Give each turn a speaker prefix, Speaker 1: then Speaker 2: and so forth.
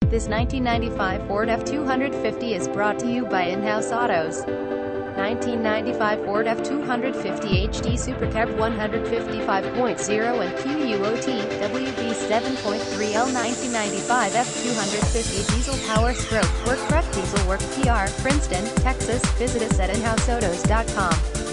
Speaker 1: This 1995 Ford F250 is brought to you by In-House Autos. 1995 Ford F250 HD Supercab 155.0 and QUOT WB 7.3L 1995 F250 Diesel Power Stroke Work Truck Diesel Work PR, Princeton, Texas. Visit us at inhouseautos.com.